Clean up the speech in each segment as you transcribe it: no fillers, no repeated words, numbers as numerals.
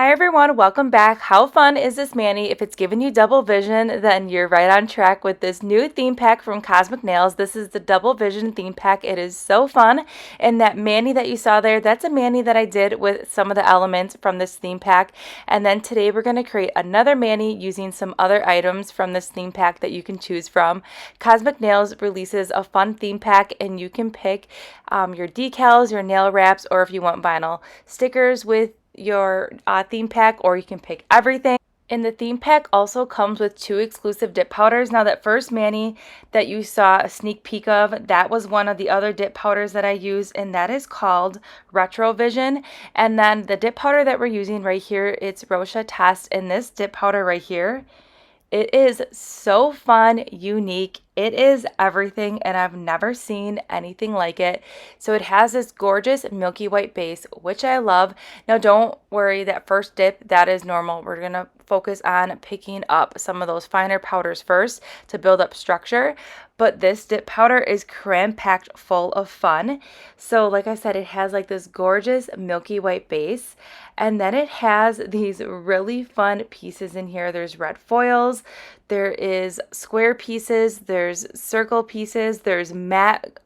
Hi everyone, welcome back. How fun is this mani? If it's giving you double vision, then you're right on track with this new theme pack from Kozmik Nails. This is the double vision theme pack. It is so fun. And that mani that you saw there, that's a mani that I did with some of the elements from this theme pack. And then today we're going to create another mani using some other items from this theme pack that you can choose from. Kozmik Nails releases a fun theme pack and you can pick your decals, your nail wraps, or if you want vinyl stickers with your theme pack, or you can pick everything. And the theme pack also comes with 2 exclusive dip powders. Now that first mani that you saw a sneak peek of, that was one of the other dip powders that I use, and that is called Retro Vision. And then the dip powder that we're using right here, it's Rorschach Test, and this dip powder right here, it is so fun, unique. It is everything, and I've never seen anything like it. So it has this gorgeous milky white base, which I love. Now don't worry, that first dip, that is normal. We're going to focus on picking up some of those finer powders first to build up structure. But this dip powder is cram-packed full of fun. So like I said, it has like this gorgeous milky white base. And then it has these really fun pieces in here. There's red foils, there is square pieces, there's circle pieces, there's matte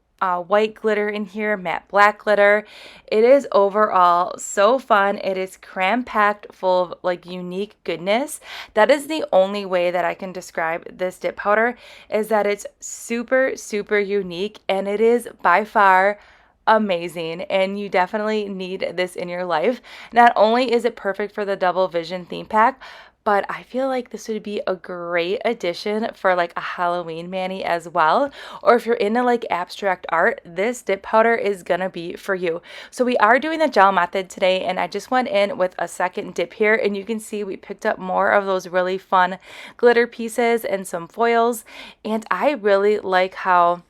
white glitter in here, matte black glitter. It is overall so fun. It is cram-packed full of like unique goodness. That is the only way that I can describe this dip powder, is that it's super, super unique, and it is by far amazing, and you definitely need this in your life. Not only is it perfect for the double vision theme pack, but I feel like this would be a great addition for like a Halloween mani as well. Or if you're into like abstract art, this dip powder is gonna be for you. So we are doing the gel method today, and I just went in with a second dip here, and you can see we picked up more of those really fun glitter pieces and some foils. And I really like how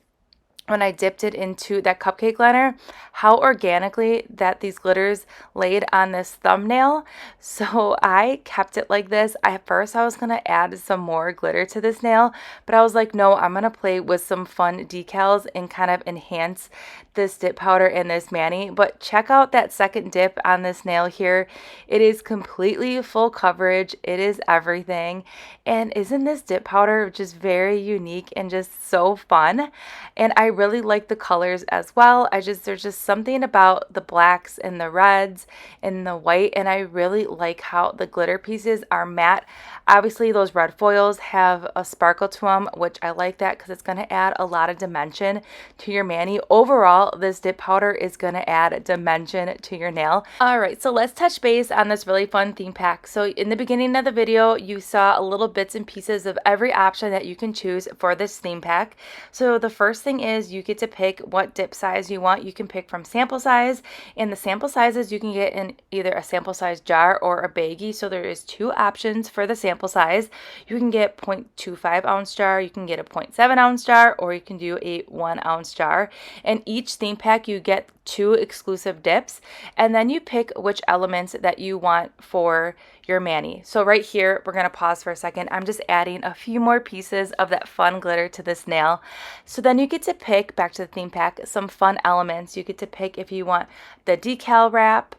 when I dipped it into that cupcake liner, how organically that these glitters laid on this thumbnail. So I kept it like this. At first I was going to add some more glitter to this nail, but I was like, no, I'm going to play with some fun decals and kind of enhance this dip powder in this mani. But check out that second dip on this nail here. It is completely full coverage. It is everything. And isn't this dip powder just very unique and just so fun? And I really like the colors as well. There's just something about the blacks and the reds and the white, and I really like how the glitter pieces are matte. Obviously those red foils have a sparkle to them, which I like that because it's going to add a lot of dimension to your mani. Overall, this dip powder is going to add dimension to your nail. All right, so let's touch base on this really fun theme pack. So in the beginning of the video, you saw a little bits and pieces of every option that you can choose for this theme pack. So the first thing is you get to pick what dip size you want. You can pick from sample size, and the sample sizes you can get in either a sample size jar or a baggie. So there is 2 options for the sample size. You can get 0.25 ounce jar, you can get a 0.7 ounce jar, or you can do a 1 ounce jar. And each theme pack you get 2 exclusive dips, and then you pick which elements that you want for your mani. So right here, we're going to pause for a second. I'm just adding a few more pieces of that fun glitter to this nail. So then you get to pick, back to the theme pack, some fun elements. You get to pick if you want the decal wrap,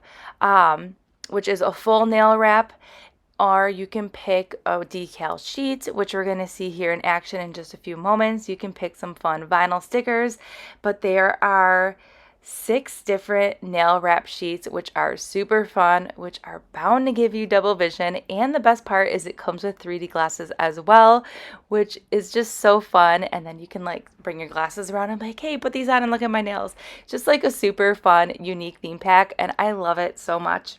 which is a full nail wrap, or you can pick a decal sheet, which we're going to see here in action in just a few moments. You can pick some fun vinyl stickers, but there are 6 different nail wrap sheets, which are super fun, which are bound to give you double vision. And the best part is it comes with 3D glasses as well, which is just so fun. And then you can like bring your glasses around and be like, hey, put these on and look at my nails. Just like a super fun, unique theme pack, and I love it so much.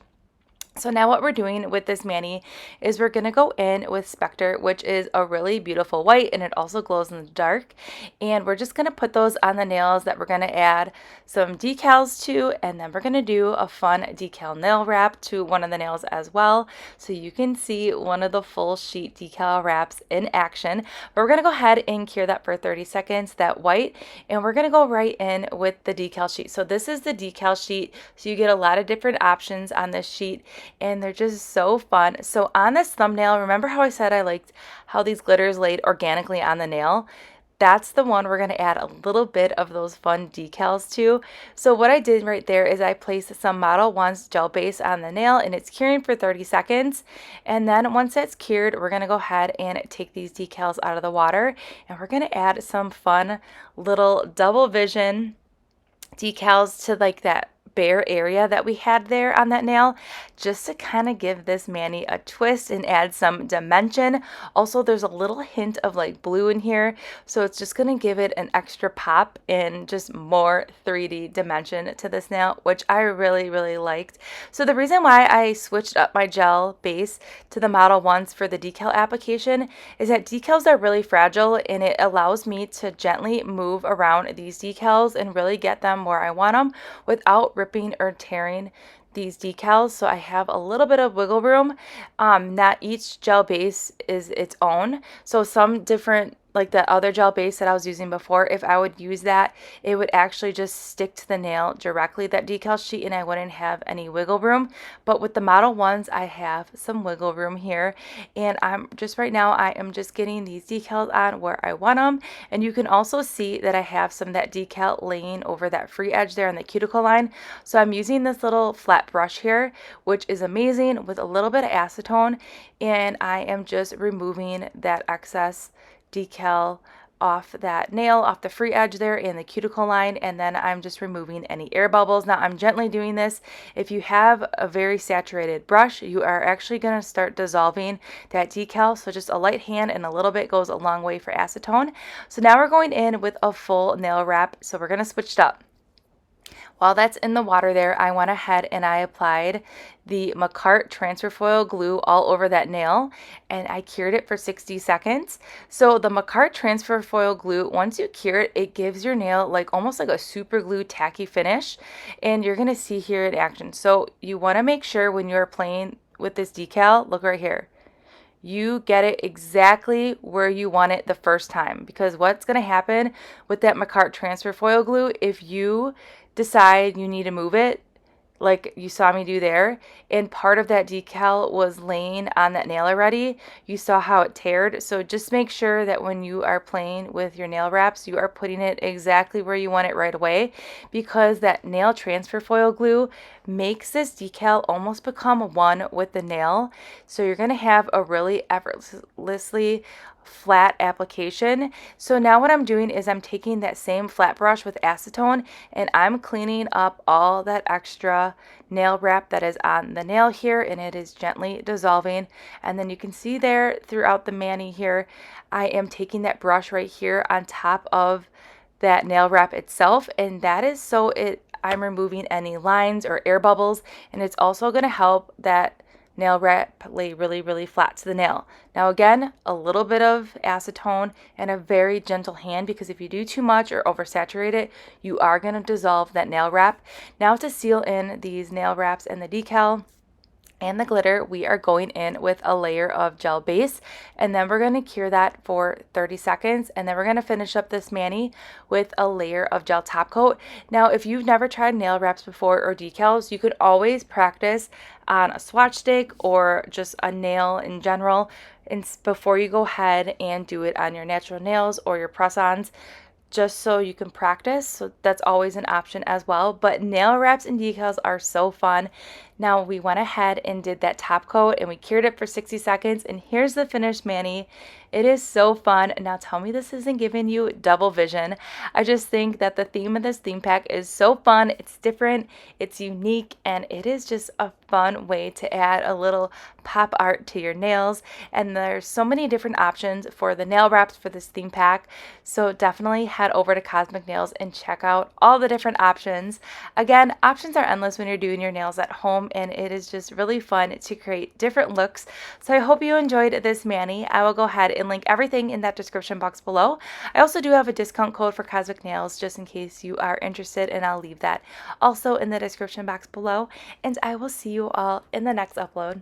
So now what we're doing with this mani is we're going to go in with Specter, which is a really beautiful white, and it also glows in the dark. And we're just going to put those on the nails that we're going to add some decals to, and then we're going to do a fun decal nail wrap to one of the nails as well. So you can see one of the full sheet decal wraps in action. But we're going to go ahead and cure that for 30 seconds, that white, and we're going to go right in with the decal sheet. So this is the decal sheet, so you get a lot of different options on this sheet, and they're just so fun. So on this thumbnail, remember how I said I liked how these glitters laid organically on the nail? that's the one we're going to add a little bit of those fun decals to. So what I did right there is I placed some Modelones gel base on the nail, and it's curing for 30 seconds. And then once that's cured, we're going to go ahead and take these decals out of the water, and we're going to add some fun little double vision decals to like that bare area that we had there on that nail, just to kind of give this mani a twist and add some dimension. Also, there's a little hint of like blue in here, so it's just going to give it an extra pop and just more 3D dimension to this nail, which I really, really liked. So the reason why I switched up my gel base to the Modelones for the decal application is that decals are really fragile, and it allows me to gently move around these decals and really get them where I want them without ripping or tearing these decals. So I have a little bit of wiggle room. Not each gel base is its own. So some different, like the other gel base that I was using before, if I would use that, it would actually just stick to the nail directly, that decal sheet, and I wouldn't have any wiggle room. But with the Modelones, I have some wiggle room here, and I'm just right now I am just getting these decals on where I want them. And you can also see that I have some of that decal laying over that free edge there on the cuticle line. So I'm using this little flat brush here, which is amazing, with a little bit of acetone, and I am just removing that excess decal off that nail, off the free edge there in the cuticle line, and then I'm just removing any air bubbles. Now I'm gently doing this. If you have a very saturated brush, you are actually going to start dissolving that decal, so just a light hand and a little bit goes a long way for acetone. So now we're going in with a full nail wrap, so we're going to switch it up. While that's in the water there, I went ahead and I applied the Makartt transfer foil glue all over that nail, and I cured it for 60 seconds. So the Makartt transfer foil glue, once you cure it, it gives your nail like almost like a super glue tacky finish, and you're gonna see here in action. So you want to make sure when you're playing with this decal, look right here, you get it exactly where you want it the first time, because what's going to happen with that Makartt transfer foil glue, if you decide you need to move it, like you saw me do there, and part of that decal was laying on that nail already, you saw how it teared. So just make sure that when you are playing with your nail wraps, you are putting it exactly where you want it right away, because that nail transfer foil glue makes this decal almost become one with the nail. So you're going to have a really effortlessly flat application. So now what I'm doing is I'm taking that same flat brush with acetone, and I'm cleaning up all that extra nail wrap that is on the nail here, and it is gently dissolving. And then you can see there throughout the mani here, I am taking that brush right here on top of that nail wrap itself, and that is so I'm removing any lines or air bubbles, and it's also going to help that nail wrap lay really, really flat to the nail. Now again, a little bit of acetone and a very gentle hand, because if you do too much or oversaturate it, you are going to dissolve that nail wrap. Now to seal in these nail wraps and the decal and the glitter, we are going in with a layer of gel base, and then we're going to cure that for 30 seconds, and then we're going to finish up this mani with a layer of gel top coat. Now if you've never tried nail wraps before or decals, you could always practice on a swatch stick or just a nail in general, and before you go ahead and do it on your natural nails or your press-ons, just so you can practice. So that's always an option as well. But nail wraps and decals are so fun. Now we went ahead and did that top coat, and we cured it for 60 seconds, and here's the finished mani. It is so fun. Now tell me this isn't giving you double vision. I just think that the theme of this theme pack is so fun. It's different, it's unique, and it is just a fun way to add a little pop art to your nails. And there's so many different options for the nail wraps for this theme pack. So definitely head over to Kozmik Nails and check out all the different options. Again, options are endless when you're doing your nails at home, and it is just really fun to create different looks. So I hope you enjoyed this mani. I will go ahead and link everything in that description box below. I also do have a discount code for Kozmik Nails just in case you are interested, and I'll leave that also in the description box below. And I will see you all in the next upload.